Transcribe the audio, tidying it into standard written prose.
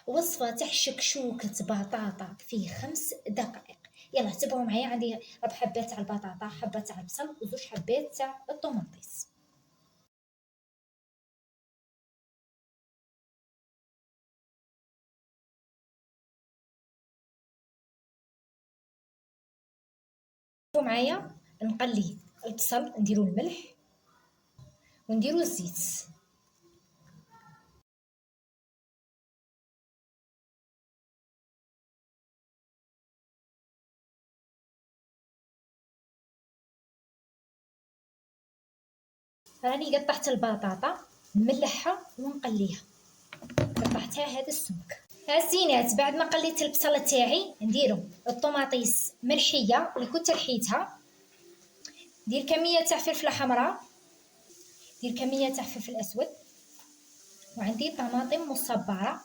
وصفة تاع شكشوكة بطاطا في 5 دقائق. يلا تبعوا معايا. عندي 4 حبات تاع البطاطا، حبة تاع البصل وزوج حبات تاع الطوماطيس. تبعوا معايا نقلي البصل، نديرو الملح ونديرو الزيت. راني قطعت البطاطا نملحها ونقليها، قطعتها هذا السمك. هازينات بعد ما قليت البصله تاعي نديرو الطوماطيس مرحيه اللي كنت رحيتها، ندير كميه تاع فلفله حمراء، ندير كميه تاع فلفل اسود، وعندي طماطم مصبره